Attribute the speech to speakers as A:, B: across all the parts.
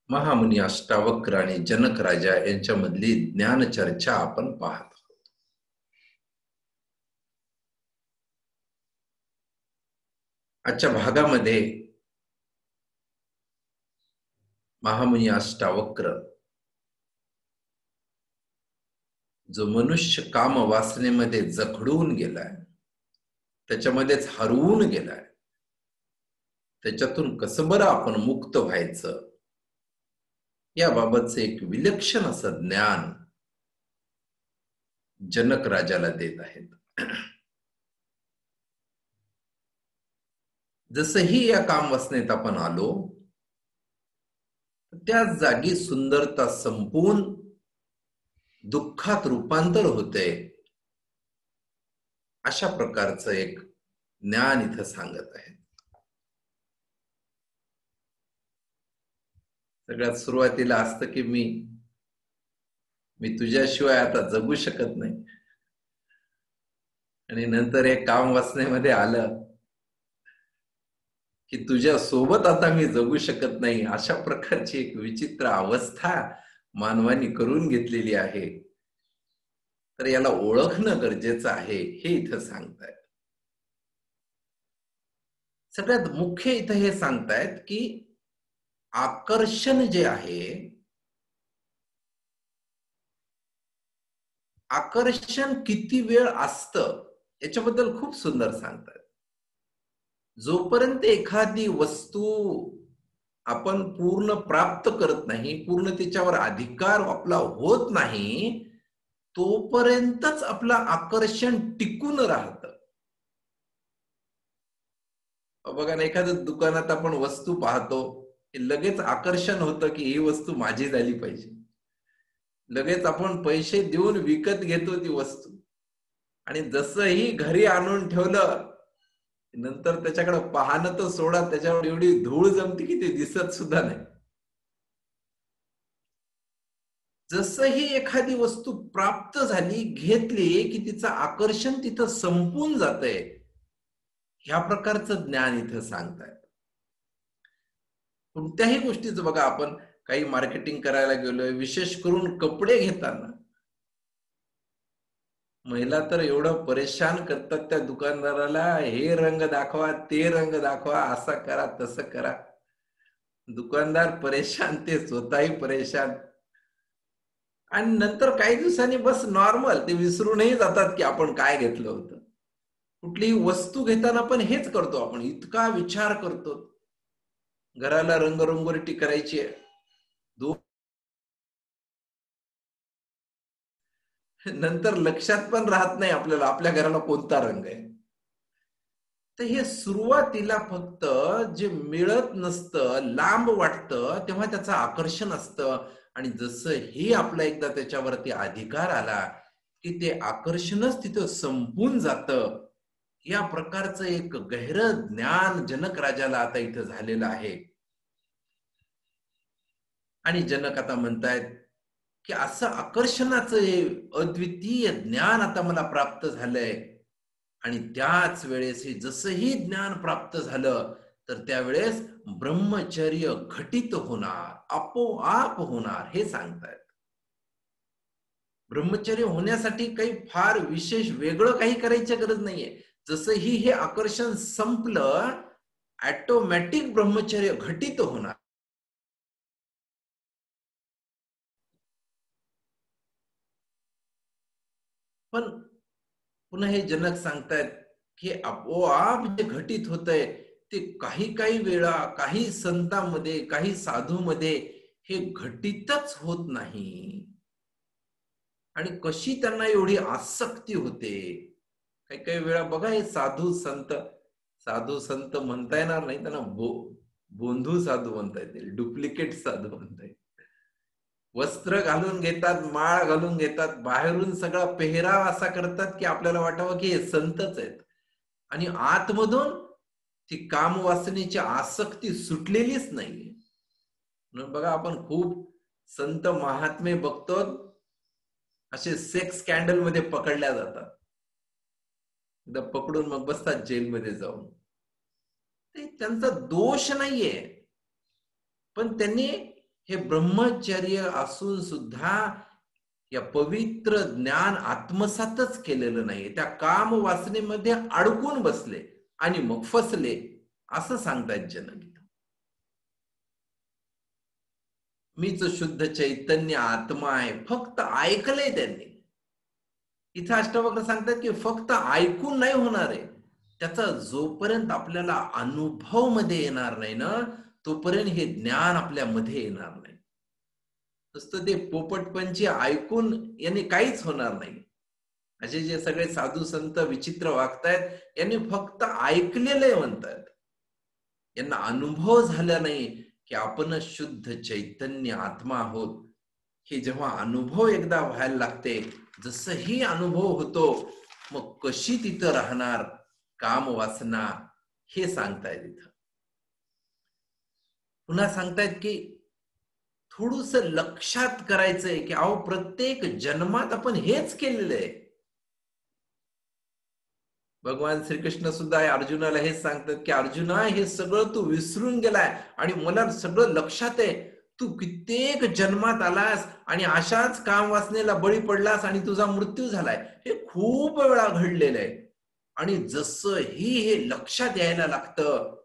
A: महामुनी अष्टावक्र आणि जनक राजा यांच्यामधली ज्ञान चर्चा आपण पाहत आहोत. आजच्या भागामध्ये महामुनी अष्टावक्र जो मनुष्य काम वासनेमध्ये जखडून गेलाय, त्याच्यामध्येच हरवून गेलाय, त्याच्यातून कसं बरं आपण मुक्त व्हायचं याबाबतचे एक विलक्षण असं ज्ञान जनक राजाला देत आहेत. जसही या काम वासनेत आपण आलो, त्याच जागी सुंदरता संपून दुःखात रूपांतर होते, अशा प्रकारचं एक ज्ञान इथं सांगत आहे. सगळ्यात सुरुवातीला असतं की मी तुझ्याशिवाय आता जगू शकत नाही, आणि नंतर हे काम वासनेमध्ये आलं की तुझ्या सोबत आता मी जगू शकत नाही. अशा प्रकारची एक विचित्र अवस्था मानवाने करून घेतलेली आहे. तर याला ओळखणं गरजेचं आहे, हे इथं सांगतायत. सगळ्यात मुख्य इथं हे सांगतायत की आकर्षण जे आहे, आकर्षण किती वेळ असतं याच्याबद्दल खूप सुंदर सांगतात. जोपर्यंत एखादी वस्तू आपण पूर्ण प्राप्त करत नाही, पूर्ण त्याच्यावर अधिकार आपला होत नाही, तोपर्यंतच आपलं आकर्षण टिकून राहतं. बघा ना, एखाद्या दुकानात आपण वस्तू पाहतो, लगेच आकर्षण होतं की ही वस्तू माझी झाली पाहिजे. लगेच आपण पैसे देऊन विकत घेतो ती वस्तू, आणि जसंही घरी आणून ठेवलं नंतर त्याच्याकडे पाहणं तर सोडा, त्याच्यावर एवढी धूळ जमते की ते दिसत सुद्धा नाही. जसंही एखादी वस्तू प्राप्त झाली, घेतली की तिचं आकर्षण तिथं संपून जातंय. ह्या प्रकारचं ज्ञान इथं सांगतायत. कोणत्याही गोष्टीचं बघा, आपण काही मार्केटिंग करायला गेलोय, विशेष करून कपडे घेताना महिला तर एवढं परेशान करतात त्या दुकानदाराला, हे रंग दाखवा, ते रंग दाखवा, असं करा, तसं करा. दुकानदार परेशान, ते स्वतःही परेशान, आणि नंतर काही दिवसांनी बस नॉर्मल ते विसरूनही जातात की आपण काय घेतलं होतं. कुठलीही वस्तू घेताना पण हेच करतो आपण, इतका विचार करतो. घराला रंगरंगोटी करायची आहे, नंतर लक्षात पण राहत नाही आपल्याला आपल्या घराला कोणता रंग आहे. तर हे सुरुवातीला फक्त जे मिळत नसतं, लांब वाटतं, तेव्हा त्याचं आकर्षण असतं, आणि जसं हे आपला एकदा त्याच्यावरती अधिकार आला की ते आकर्षणच तिथं संपून जातं. या प्रकारचं एक गहरं ज्ञान जनक राजाला आता इथं झालेलं आहे. आणि जनक आता म्हणतायत की असं आकर्षणाचं हे अद्वितीय ज्ञान आता मला प्राप्त झालंय, आणि त्याच वेळेस हे जसंही ज्ञान प्राप्त झालं तर त्यावेळेस ब्रह्मचर्य घटित होणार, आपोआप होणार, हे सांगतायत. ब्रह्मचर्य होण्यासाठी काही फार विशेष वेगळं काही करायची गरज नाहीये. जसंही हे आकर्षण संपलं, ऑटोमॅटिक ब्रह्मचर्य घटित होणार. पण पुन्हा हे जनक सांगतायत की आपोआप जे घटित होतंय ते काही काही वेळा, काही संतांमध्ये, काही साधूमध्ये हे घटितच होत नाही. आणि कशी त्यांना एवढी आसक्ती होते. काही काही वेळा बघा, हे साधू संत म्हणता येणार नाही त्यांना, बोंधू साधू म्हणता येतील, डुप्लिकेट साधू म्हणता येईल. वस्त्र घालून घेतात, माळ घालून घेतात, बाहेरून सगळा पेहराव असा करतात की आपल्याला वाटावं की हे संतच आहेत, आणि आतमधून ती कामवासनेची आसक्ती सुटलेलीच नाहीये. म्हणून बघा, आपण खूप संत महात्मे बघतो, असे सेक्स स्कॅन्डल मध्ये पकडल्या जातात, एकदा पकडून मग बसतात जेलमध्ये जाऊन. ते त्यांचा दोष नाहीये, पण त्यांनी हे ब्रह्मचर्य असून सुद्धा या पवित्र ज्ञान आत्मसातच केलेलं नाही, त्या काम वासनेमध्ये अडकून बसले आणि मग फसले, असं सांगतायत जनक. मीच शुद्ध चैतन्य आत्मा आहे, फक्त ऐकलंय त्यांनी. इथं अष्टावक्र सांगतात की फक्त ऐकून नाही होणार आहे, त्याचा जोपर्यंत आपल्याला अनुभव मध्ये येणार नाही ना, तोपर्यंत हे ज्ञान आपल्यामध्ये येणार नाही. नुसतं ते पोपटपंची ऐकून याने काहीच होणार नाही. असे जे सगळे साधू संत विचित्र वागतायत, यांनी फक्त ऐकलेले म्हणतात, यांना अनुभव झाला नाही की आपण शुद्ध चैतन्य आत्मा आहोत. हे जेव्हा अनुभव एकदा व्हायला लागते, जसही अनुभव होतो, मग कशी तिथं राहणार काम वासना, हे सांगतायत इथं. पुन्हा सांगतायत की थोडस लक्षात करायचंय की अहो प्रत्येक जन्मात आपण हेच केलेलं आहे. भगवान श्रीकृष्ण सुद्धा अर्जुनाला हेच सांगतात की अर्जुना, हे सगळं तू विसरून गेलाय आणि मला सगळं लक्षात आहे. तू कित्येक जन्मात आलास आणि अशाच काम वासनेला बळी पडलास आणि तुझा मृत्यू झालाय. हे खूप वेळा घडलेलं आहे. आणि जसंही हे लक्षात यायला लागतं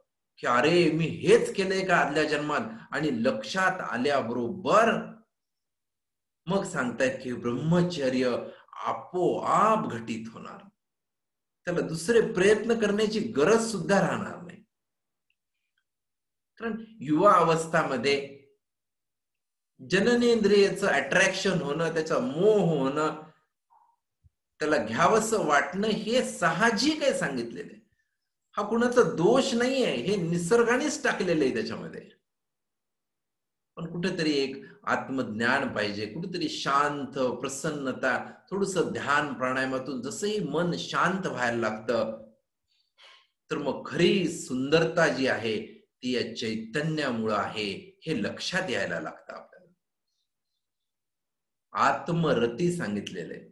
A: की अरे मी हेच केलंय का आदल्या जन्मात, आणि लक्षात आल्याबरोबर मग सांगतायत की ब्रह्मचर्य आपोआप घटित होणार. त्याला दुसरे प्रयत्न करण्याची गरज सुद्धा राहणार नाही. कारण युवा अवस्थामध्ये जननेंद्रियचं अट्रॅक्शन होणं, त्याचा मोह होणं, त्याला घ्यावंसं वाटणं, हे साहजिक आहे सांगितलेले. हा कुणाचा दोष नाहीये, हे निसर्गानेच टाकलेलं आहे त्याच्यामध्ये. पण कुठेतरी एक आत्मज्ञान पाहिजे, कुठेतरी शांत प्रसन्नता, थोडस ध्यान प्राणायामातून जसंही मन शांत व्हायला लागतं, तर मग खरी सुंदरता जी आहे ती या चैतन्यामुळे आहे, हे लक्षात यायला लागतं आपल्याला. आत्मरती सांगितलेलं आहे.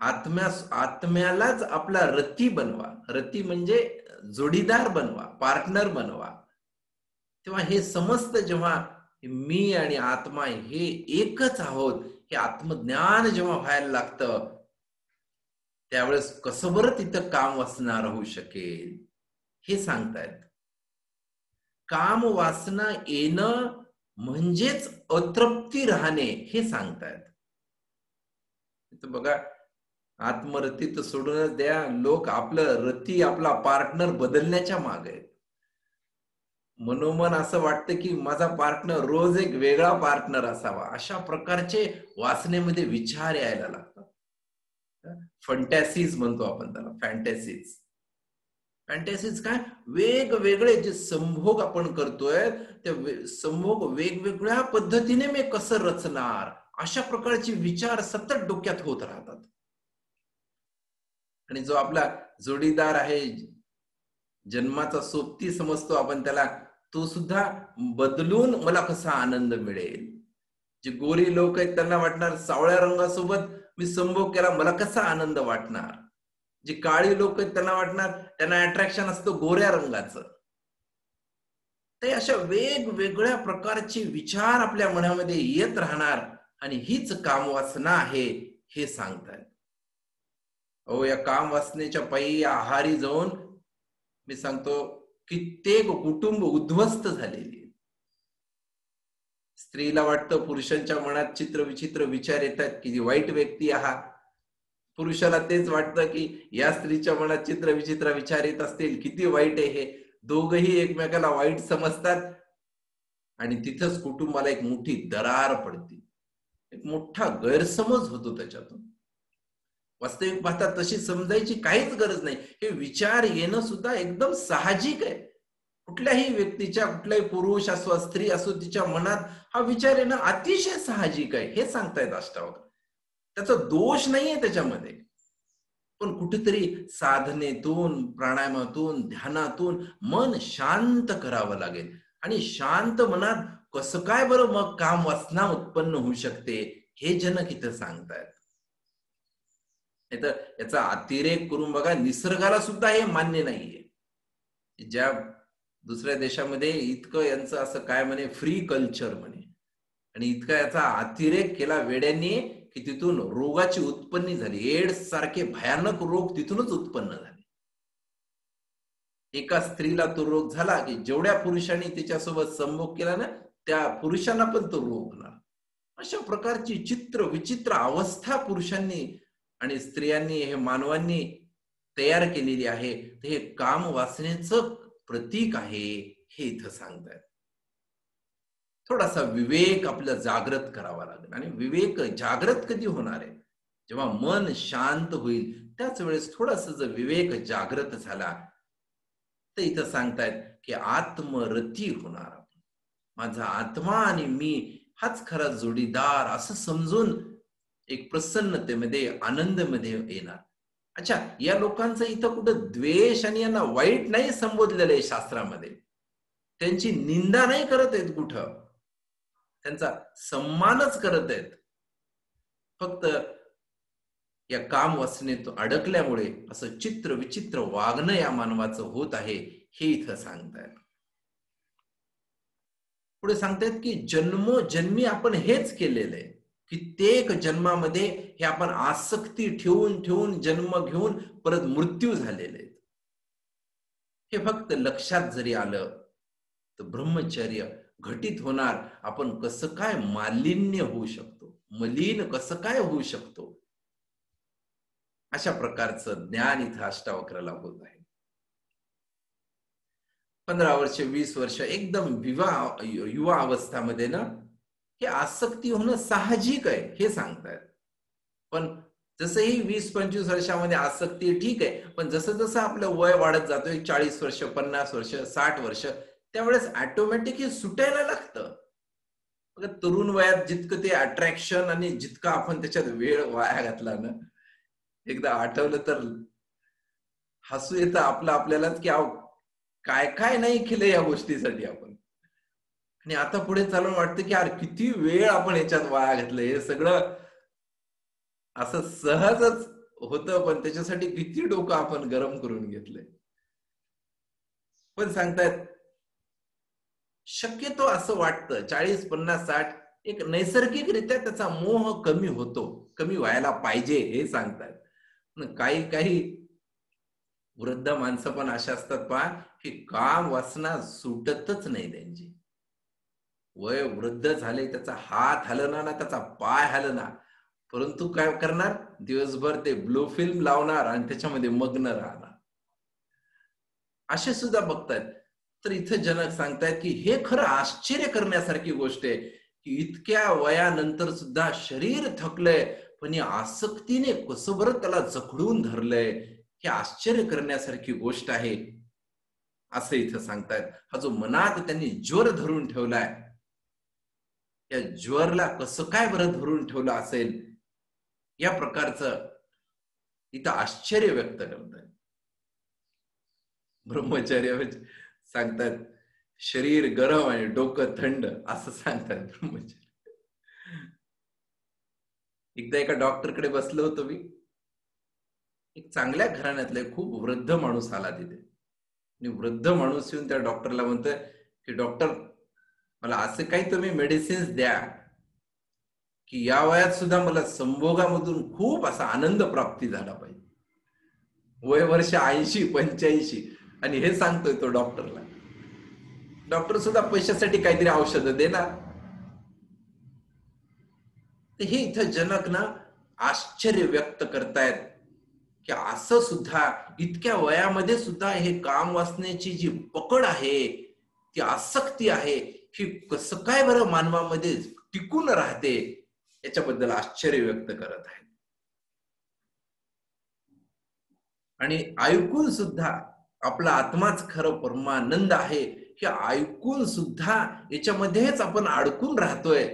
A: आत्म्यालाच आपला रती बनवा. रती म्हणजे जोडीदार बनवा, पार्टनर बनवा. तेव्हा हे समजतं, जेव्हा मी आणि आत्मा हे एकच आहोत, हे आत्मज्ञान जेव्हा व्हायला लागतं, त्यावेळेस कसं बरं तिथं काम वासना राहू शकेल, हे सांगतायत. काम वासना येणं म्हणजेच अतृप्ती राहणे, हे सांगतायत. बघा, आत्मरती तर सोडूनच द्या, लोक आपलं रती, आपला पार्टनर बदलण्याच्या मागे आहेत. मनोमन असं वाटतं की माझा पार्टनर रोज एक वेगळा पार्टनर असावा, अशा प्रकारचे वासनेमध्ये विचार यायला लागतात. फंटॅसीज म्हणतो आपण त्याला, फॅन्टॅसीज. फॅन्टॅसीज काय, वेगवेगळे जे संभोग आपण करतोय, त्या संभोग वेगवेगळ्या पद्धतीने मी कसं रचणार, अशा प्रकारचे विचार सतत डोक्यात होत राहतात. आणि जो आपला जोडीदार आहे, जन्माचा सोबती समजतो आपण त्याला, तो सुद्धा बदलून मला कसा आनंद मिळेल. जे गोरी लोक आहेत त्यांना वाटणार सावळ्या रंगासोबत मी संभोग केला, मला कसा आनंद वाटणार. जे काळी लोक आहेत त्यांना वाटणार, त्यांना अट्रॅक्शन असतं गोऱ्या रंगाचं. ते अशा वेगवेगळ्या प्रकारचे विचार आपल्या मनामध्ये येत राहणार, आणि हीच कामवासना आहे, हे सांगतायत. अहो या कामवासनेच्या पायी आहारी जाऊन मी सांगतो कित्येक कुटुंब उद्ध्वस्त झालेली. स्त्रीला वाटतं पुरुषांच्या मनात चित्र विचित्र विचार येतात की वाईट व्यक्ती आहात. पुरुषाला तेच वाटतं की या स्त्रीच्या मनात चित्र विचित्र विचार येत असतील, किती वाईट आहे हे. दोघही एकमेकाला वाईट समजतात आणि तिथंच कुटुंबाला एक मोठी दरार पडते, एक मोठा गैरसमज होतो त्याच्यातून. वास्तविक पाहता तशी समजायची काहीच गरज नाही. हे विचार येणं सुद्धा एकदम साहजिक आहे. कुठल्याही व्यक्तीच्या, कुठल्याही पुरुष असो स्त्री असो, तिच्या मनात हा विचार येणं अतिशय साहजिक आहे, हे सांगतायत अष्टावक्र. त्याचा दोष नाहीये त्याच्यामध्ये. पण कुठेतरी साधनेतून, प्राणायामातून, ध्यानातून मन शांत करावं लागेल. आणि शांत मनात कसं काय बरं मग काम वासना उत्पन्न होऊ शकते, हे जनक इथं सांगतायत. तर याचा अतिरेक करून बघा, निसर्गाला सुद्धा हे मान्य नाहीये. ज्या दुसऱ्या देशामध्ये इतकं यांचं असं काय म्हणे, फ्री कल्चर म्हणे, आणि इतका याचा अतिरेक केला वेड्यांनी की तिथून रोगाची उत्पत्ती झाली. एड्स सारखे भयानक रोग तिथूनच उत्पन्न झाले. एका स्त्रीला तो रोग झाला की जेवढ्या पुरुषांनी तिच्यासोबत संभोग केला ना, त्या पुरुषांना पण तो रोग होणार. अशा प्रकारची चित्र विचित्र अवस्था पुरुषांनी आणि स्त्रियांनी, हे मानवांनी तयार केलेली आहे. हे काम वासनेचं प्रतीक आहे हे इथं सांगतायत. थोडासा विवेक आपलं जागृत करावा लागेल. आणि विवेक जागृत कधी होणार आहे? जेव्हा मन शांत होईल त्याच वेळेस थोडासा जर विवेक जागृत झाला तर इथं सांगतायत की आत्मरती होणार. माझा आत्मा आणि मी हाच खरा जोडीदार असं समजून एक प्रसन्नतेमध्ये, आनंदमध्ये येणार. अच्छा, या लोकांचं इथं कुठं द्वेष आणि यांना वाईट नाही संबोधलेलं आहे शास्त्रामध्ये. त्यांची निंदा नाही करत आहेत कुठं, त्यांचा सन्मानच करत आहेत. फक्त या काम वासनेत अडकल्यामुळे असं चित्र विचित्र वागणं या मानवाचं होत आहे हे इथं सांगतायत. पुढे सांगतायत की जन्मोजन्मी आपण हेच केलेलं आहे. कित्येक जन्मामध्ये हे आपण आसक्ती ठेवून ठेवून जन्म घेऊन परत मृत्यू झालेले आहेत. हे फक्त लक्षात जरी आलं तर ब्रह्मचर्य घटित होणार. आपण कसं काय मालिन्य होऊ शकतो, मलिन कसं काय होऊ शकतो, अशा प्रकारचं ज्ञान इथं अष्टावक्राला होत आहे. 15 वर्ष 20 वर्ष एकदम युवा अवस्थामध्ये ना हे आसक्ती होणं साहजिक आहे हे सांगतायत. पण जसंही 20-25 वर्षामध्ये आसक्ती ठीक आहे, पण जसं जसं आपलं वय वाढत जातोय 40 वर्ष 50 वर्ष 60 वर्ष त्यावेळेस ऑटोमॅटिक हे सुटायला लागतं. तरुण वयात जितकं ते अट्रॅक्शन आणि जितका आपण त्याच्यात वेळ वाया घातला ना, एकदा आठवलं तर हसू येतं आपल्यालाच की काय काय नाही केलं या गोष्टीसाठी आपण. आणि आता पुढे चालून वाटतं की यार किती वेळ आपण याच्यात वाया घातलंय. हे सगळं असं सहजच होतं पण त्याच्यासाठी किती डोकं आपण गरम करून घेतलंय. पण सांगतायत शक्यतो असं वाटतं 40 50 60 एक नैसर्गिकरित्या त्याचा मोह कमी होतो, कमी व्हायला पाहिजे हे सांगतायत. काही काही वृद्ध माणसं पण अशा असतात पहा की काम वासना सुटतच नाही त्यांची. वय वृद्ध झाले, त्याचा हात हलना ना त्याचा पाय हलना, परंतु काय करणार, दिवसभर ते ब्लू फिल्म लावणार आणि त्याच्यामध्ये मग्न राहणार. असे सुद्धा बघतायत. तर इथं जनक सांगतायत की हे खरं आश्चर्य करण्यासारखी गोष्ट आहे की इतक्या वयानंतर सुद्धा शरीर थकलंय पण या आसक्तीने कसं बरं त्याला जखडून धरलंय, हे आश्चर्य करण्यासारखी गोष्ट आहे असं इथं सांगतायत. हा जो मनात त्यांनी ज्वर धरून ठेवलाय, या ज्वरला कसं काय बरं धरून ठेवलं असेल, या प्रकारचं इथं आश्चर्य व्यक्त करतायत. ब्रह्मचर्य सांगतात शरीर गरम आणि डोकं थंड असं सांगतात ब्रह्मचर्य. एकदा एका डॉक्टरकडे बसलो होतो मी. एक चांगल्या घराण्यातले खूप वृद्ध माणूस आला तिथे आणि वृद्ध माणूस येऊन त्या डॉक्टरला म्हणतोय की डॉक्टर मला असे काही तुम्ही मेडिसिन्स द्या की या वयात सुद्धा मला संभोगामधून खूप असा आनंद प्राप्ती झाला पाहिजे. वय वर्ष 80-85 आणि हे सांगतोय तो डॉक्टरला. डॉक्टर सुद्धा पैशासाठी काहीतरी औषधं देणार. हे इथं जनक ना आश्चर्य व्यक्त करतायत की असं सुद्धा इतक्या वयामध्ये सुद्धा हे काम वासनेची जी पकड आहे, ती आसक्ती आहे, ही कसं काय बरं मानवामध्ये टिकून राहते, याच्याबद्दल आश्चर्य व्यक्त करत आहे. आणि ऐकून सुद्धा आपला आत्माच खरं परमानंद आहे हे ऐकून सुद्धा याच्यामध्येच आपण अडकून राहतोय,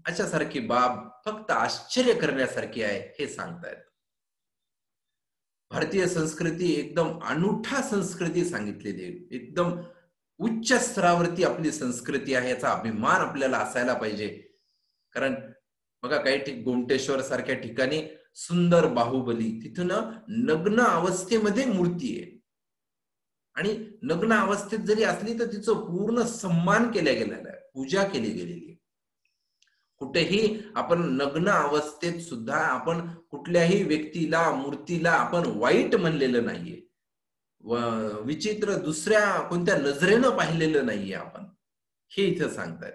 A: अशा सारखी बाब फक्त आश्चर्य करण्यासारखी आहे हे सांगतायत. भारतीय संस्कृती एकदम अनूठा संस्कृती सांगितलेली, एकदम उच्च स्तरावरती आपली संस्कृती आहे, याचा अभिमान आपल्याला असायला पाहिजे. कारण बघा काही गोमटेश्वर सारख्या ठिकाणी सुंदर बाहुबली, तिथून नग्न अवस्थेमध्ये मूर्ती आहे आणि नग्न अवस्थेत जरी असली तर तिचं पूर्ण सन्मान केला गेलेला आहे, पूजा केली गेलेली आहे. कुठेही आपण नग्न अवस्थेत सुद्धा आपण कुठल्याही व्यक्तीला, मूर्तीला आपण वाईट म्हणलेलं नाहीये, विचित्र दुसऱ्या कोणत्या नजरेनं पाहिलेलं नाहीये आपण, हे इथं सांगतायत.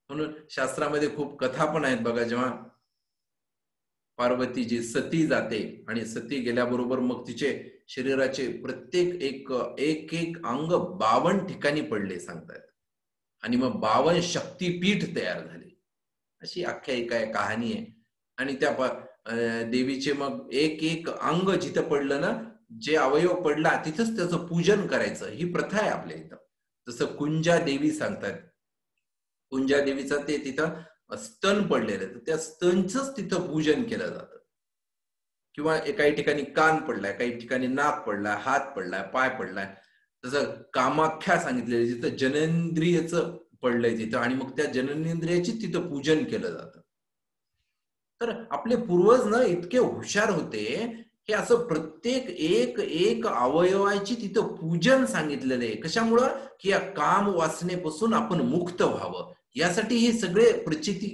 A: म्हणून शास्त्रामध्ये खूप कथा पण आहेत बघा. जेव्हा पार्वती जी सती जाते आणि सती गेल्याबरोबर मग तिचे शरीराचे प्रत्येक एक एक एक अंग 52 ठिकाणी पडले सांगतायत, आणि मग 52 शक्तीपीठ तयार झाले, अशी आख्यायिका आहे, कहाणी आहे. आणि त्या देवीचे मग एक एक अंग जिथं पडलं ना, जे अवयव पडला तिथंच त्याचं पूजन करायचं, ही प्रथा आहे आपल्या इथं. जसं कुंजा देवी सांगतात, कुंजा देवीचं ते तिथं स्तन पडलेलं, तर त्या स्तनचंच तिथं पूजन केलं जातं. किंवा काही ठिकाणी कान पडलाय, काही ठिकाणी नाक पडलाय, हात पडलाय, पाय पडलाय. तसं कामाख्या सांगितलेलं, जिथं जननेंद्रियचं पडलंय तिथं, आणि मग त्या जननेंद्रियाची तिथं पूजन केलं जातं. तर आपले पूर्वज ना इतके हुशार होते, हे असं प्रत्येक एक एक अवयवाची तिथं पूजन सांगितलेलं आहे. कशामुळं? की या काम वासनेपासून आपण मुक्त व्हावं, यासाठी हे सगळे प्रचिती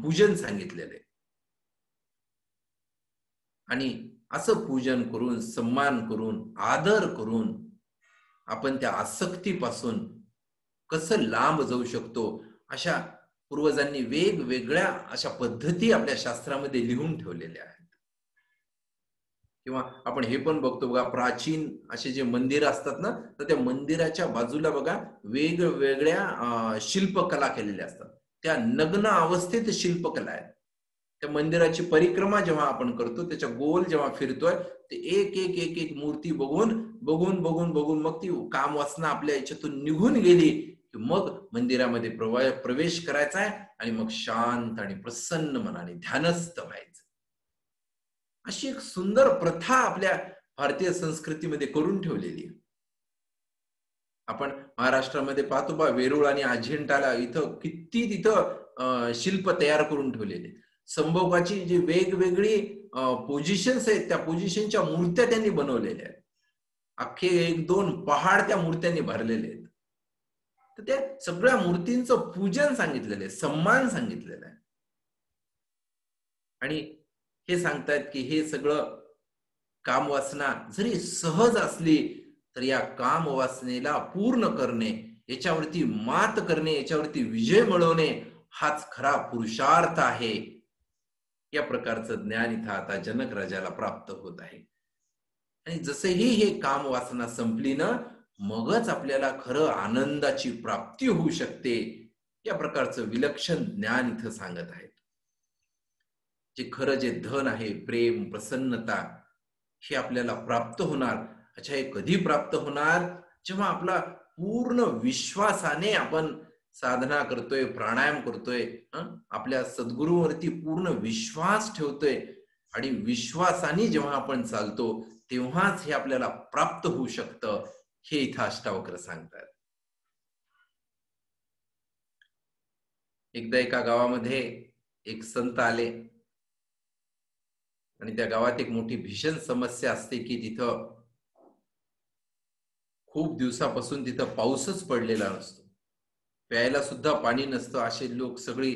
A: पूजन सांगितलेलं आहे. आणि असं पूजन करून, सन्मान करून, आदर करून आपण त्या आसक्तीपासून कसं लांब जाऊ शकतो, अशा पूर्वजांनी वेगवेगळ्या अशा पद्धती आपल्या शास्त्रामध्ये लिहून ठेवलेल्या आहेत. किंवा आपण हे पण बघतो बघा, प्राचीन असे जे मंदिर असतात ना, तर त्या मंदिराच्या बाजूला बघा वेगवेगळ्या शिल्पकला केलेल्या असतात. त्या नग्न अवस्थेत शिल्पकला आहेत. त्या मंदिराची परिक्रमा जेव्हा आपण करतो, त्याच्या गोल जेव्हा फिरतोय, ते एक एक एक एक मूर्ती बघून बघून बघून बघून मग ती काम वासना आपल्या याच्यातून निघून गेली की मग मंदिरामध्ये प्रवेश करायचा आहे, आणि मग शांत आणि प्रसन्न मनाने ध्यानस्थ व्हायचं. अशी एक सुंदर प्रथा आपल्या भारतीय संस्कृतीमध्ये करून ठेवलेली आहे. आपण महाराष्ट्रामध्ये पाहतो बा, वेरूळ आणि अजिंठाला इथं किती तिथं शिल्प तयार करून ठेवलेले. संभोगाची जी वेगवेगळी पोझिशन्स आहेत, त्या पोझिशनच्या मूर्त्या त्यांनी बनवलेल्या आहेत. अख्खे 1-2 पहाड त्या मूर्त्यांनी भरलेले आहेत. तर त्या सगळ्या मूर्तींचं पूजन सांगितलेलं आहे, सन्मान सांगितलेला आहे. आणि हे सांगतायत की हे सगळं कामवासना जरी सहज असली, तर या कामवासनेला पूर्ण करणे, याच्यावरती मात करणे, याच्यावरती विजय मिळवणे, हाच खरा पुरुषार्थ आहे. या प्रकारचं ज्ञान इथं आता जनक राजाला प्राप्त होत आहे. आणि जसंही हे कामवासना संपली ना, मगच आपल्याला खरं आनंदाची प्राप्ती होऊ शकते. या प्रकारचं विलक्षण ज्ञान इथं सांगत आहेत. जे खरं जे धन आहे, प्रेम, प्रसन्नता, हे आपल्याला प्राप्त होणार. अच्छा, हे कधी प्राप्त होणार? जेव्हा आपला पूर्ण विश्वासाने आपण साधना करतोय, प्राणायाम करतोय, आपल्या सद्गुरूवरती पूर्ण विश्वास ठेवतोय, आणि विश्वासाने जेव्हा आपण चालतो, तेव्हाच हे आपल्याला प्राप्त होऊ शकतं, हे इथं अष्टावक्र सांगतात. एकदा एका गावामध्ये एक संत आले, आणि त्या गावात एक मोठी भीषण समस्या असते की तिथं खूप दिवसापासून तिथं पाऊसच पडलेला नसतो, प्यायला सुद्धा पाणी नसतं. असे लोक सगळी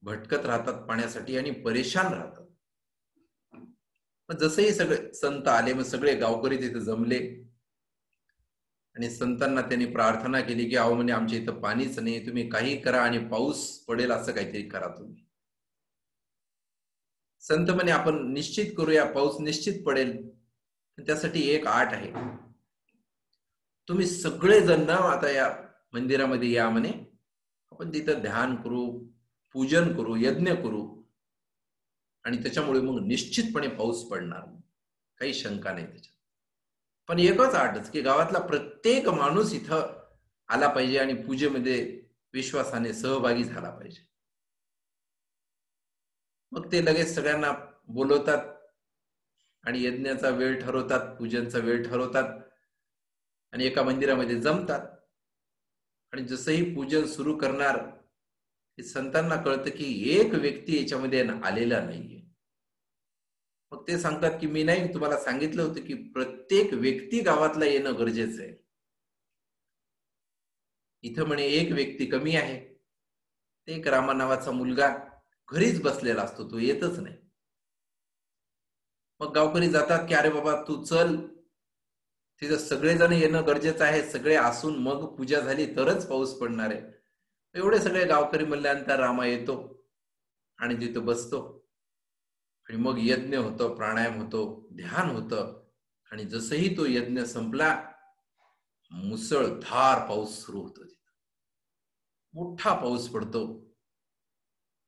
A: भटकत राहतात पाण्यासाठी आणि परेशान राहतात. मग जसंही सगळे संत आले, मग सगळे गावकरी तिथे जमले, आणि संतांना त्यांनी प्रार्थना केली की अहो म्हणे, आमच्या इथं पाणीच नाही, तुम्ही काही करा आणि पाऊस पडेल असं काहीतरी करा तुम्ही. संत म्हणे, आपण निश्चित करूया, पाऊस निश्चित पडेल. त्यासाठी एक आट आहे, तुम्ही सगळेजण ना आता या मंदिरामध्ये या म्हणे, आपण तिथं ध्यान करू, पूजन करू, यज्ञ करू, आणि त्याच्यामुळे मग निश्चितपणे पाऊस पडणार, काही शंका नाही त्याच्यात. पण एकच आटच की गावातला प्रत्येक माणूस इथं आला पाहिजे आणि पूजेमध्ये विश्वासाने सहभागी झाला पाहिजे. मग ते लगेच सगळ्यांना बोलवतात आणि यज्ञाचा वेळ ठरवतात, पूजनचा वेळ ठरवतात, आणि एका मंदिरामध्ये जमतात. आणि जसंही पूजन सुरू करणार, संतांना कळतं की एक व्यक्ती याच्यामध्ये आलेला नाहीये. मग ते सांगतात की मी नाही, तुम्हाला सांगितलं होतं की प्रत्येक व्यक्ती गावातला येणं गरजेचं आहे. इथं म्हणे एक व्यक्ती कमी आहे. एक रामा नावाचा मुलगा घरीच बसलेला असतो, तो येतच नाही. मग गावकरी जातात की अरे बाबा तू चल, तिथं सगळेजण येणं गरजेचं आहे, सगळे असून मग पूजा झाली तरच पाऊस पडणार आहे. एवढे सगळे गावकरी म्हणल्यानंतर रामा येतो आणि तिथं बसतो आणि मग यज्ञ होतो, प्राणायाम होतो, ध्यान होतं. आणि जसही तो यज्ञ संपला, मुसळधार पाऊस सुरू होतो. मोठा पाऊस पडतो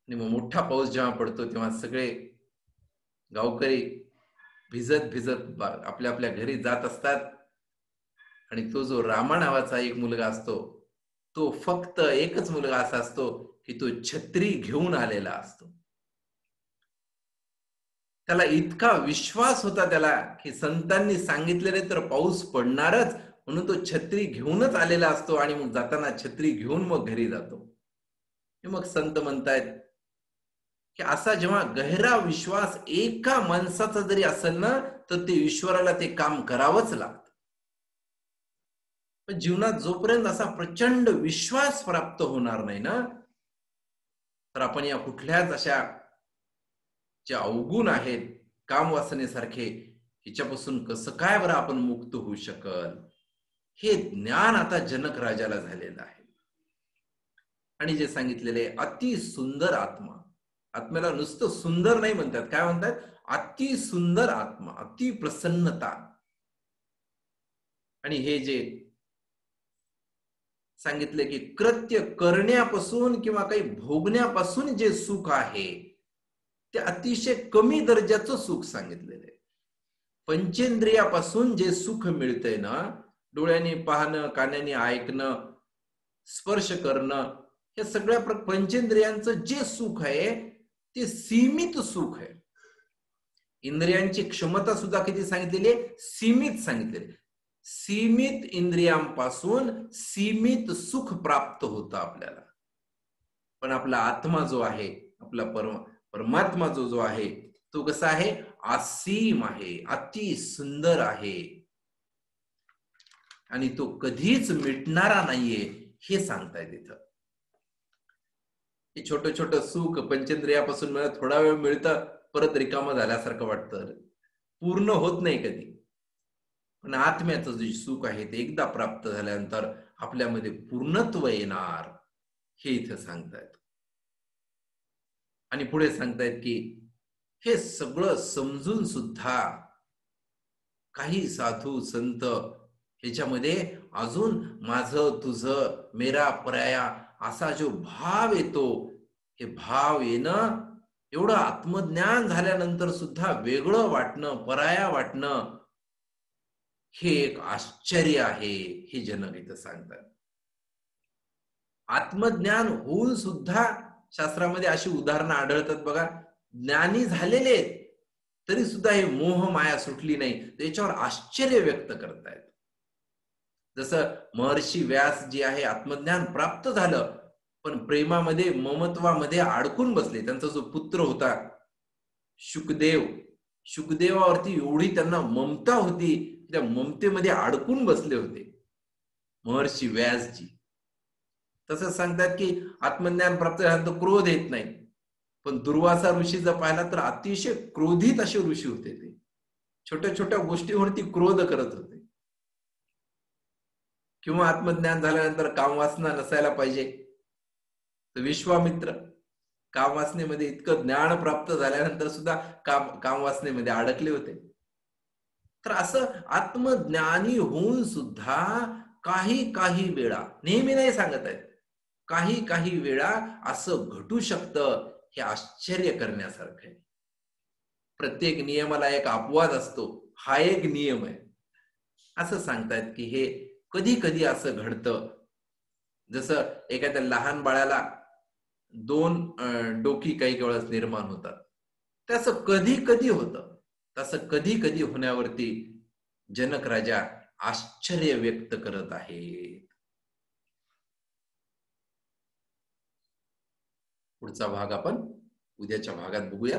A: आणि मग मोठा पाऊस जेव्हा पडतो तेव्हा सगळे गावकरी भिजत भिजत आपल्या आपल्या घरी जात असतात. आणि तो जो रामा नावाचा एक मुलगा असतो, तो फक्त एकच मुलगा असा असतो की तो छत्री घेऊन आलेला असतो. त्याला इतका विश्वास होता त्याला की संतांनी सांगितलेले तर पाऊस पडणारच, म्हणून तो छत्री घेऊनच आलेला असतो आणि मग जाताना छत्री घेऊन मग घरी जातो. मग संत म्हणतायत की असा जेव्हा गहरा विश्वास एका माणसाचा जरी असेल ना, तर ते ईश्वराला ते काम करावंच लागतं. पण जीवनात जोपर्यंत असा प्रचंड विश्वास प्राप्त होणार नाही ना, तर आपण या कुठल्याच अशा जे अवगुण आहेत कामवासनेसारखे, हिच्यापासून कसं काय बरं आपण मुक्त होऊ शकल, हे ज्ञान आता जनक राजाला झालेलं आहे. आणि जे सांगितलेले अति सुंदर आत्मा, आत्म्याला नुसतं सुंदर नाही म्हणतात, काय म्हणतात, अति सुंदर आत्मा, अति प्रसन्नता. आणि हे जे सांगितले की कृत्य करण्यापासून किंवा काही भोगण्यापासून जे सुख आहे ते अतिशय कमी दर्जाचं सुख सांगितलेलं आहे. पंचेंद्रियापासून जे सुख मिळतंय ना, डोळ्यांनी पाहणं, कानाने ऐकणं, स्पर्श करणं, हे सगळ्या पंचेंद्रियांचं जे सुख आहे ते सीमित सुख आहे. इंद्रियांची क्षमता सुद्धा किती सांगितलेली आहे, सीमित सांगितलेली. सीमित इंद्रियांपासून सीमित सुख प्राप्त होतं आपल्याला. पण आपला आत्मा जो आहे, आपला परमात्मा जो आहे, तो कसा आहे, असीम आहे, अति सुंदर आहे आणि तो कधीच मिटणारा नाहीये, हे सांगताय तिथं. हे छोटं छोटं सुख पंचेंद्रियापासून मला थोडा वेळ मिळतं, परत रिकामं झाल्यासारखं वाटतं, पूर्ण होत नाही कधी. पण आत्म्याचं जे सुख आहे ते एकदा प्राप्त झाल्यानंतर आपल्यामध्ये पूर्णत्व येणार, हे इथं सांगतायत. आणि पुढे सांगतायत की हे सगळं समजून सुद्धा काही साधू संत ह्याच्यामध्ये अजून माझं तुझं मेरा पराया असा जो भाव येतो, हे भाव येणं, एवढं आत्मज्ञान झाल्यानंतर सुद्धा वेगळं वाटणं, पराया वाटणं, हे एक आश्चर्य आहे, हे जनक इथं सांगतात. आत्मज्ञान होऊन सुद्धा शास्त्रामध्ये अशी उदाहरणं आढळतात बघा, ज्ञानी झालेले तरी सुद्धा हे मोह माया सुटली नाही, त्याच्यावर आश्चर्य व्यक्त करतायत. जसं महर्षी व्यास जे आहे आत्मज्ञान प्राप्त झालं, पण प्रेमामध्ये ममत्वामध्ये अडकून बसले. त्यांचा जो पुत्र होता शुकदेव, शुकदेवावरती एवढी त्यांना ममता होती, त्या ममतेमध्ये अडकून बसले होते महर्षी व्यासजी. तसंच सांगतात की आत्मज्ञान प्राप्त झाल्यानंतर क्रोध येत नाही, पण दुर्वासा ऋषी जर पाहिला तर अतिशय क्रोधित असे ऋषी होते. ते छोट्या छोट्या गोष्टीवरती क्रोध करत होते. किंवा आत्मज्ञान झाल्यानंतर कामवासना नसायला पाहिजे, तर विश्वामित्र कामवासनेमध्ये इतकं ज्ञान प्राप्त झाल्यानंतर सुद्धा कामवासनेमध्ये अडकले होते. तर असं आत्मज्ञानी होऊन सुद्धा काही काही वेळा, नेहमी नाही सांगत आहेत, काही काही वेळा असं घटू शकतं, हे आश्चर्य करण्यासारखं आहे. प्रत्येक नियमाला एक अपवाद असतो, हा एक नियम आहे. असं सांगतायत की हे कधी कधी असं घडतं, जसं एखाद्या लहान बाळाला दोन डोकी काही वेळाच निर्माण होतात, तसं कधी कधी होतं. तसं कधी कधी होण्यावरती जनक राजा आश्चर्य व्यक्त करत आहे. पुढचा भाग आपण उद्याच्या भागात बघूया.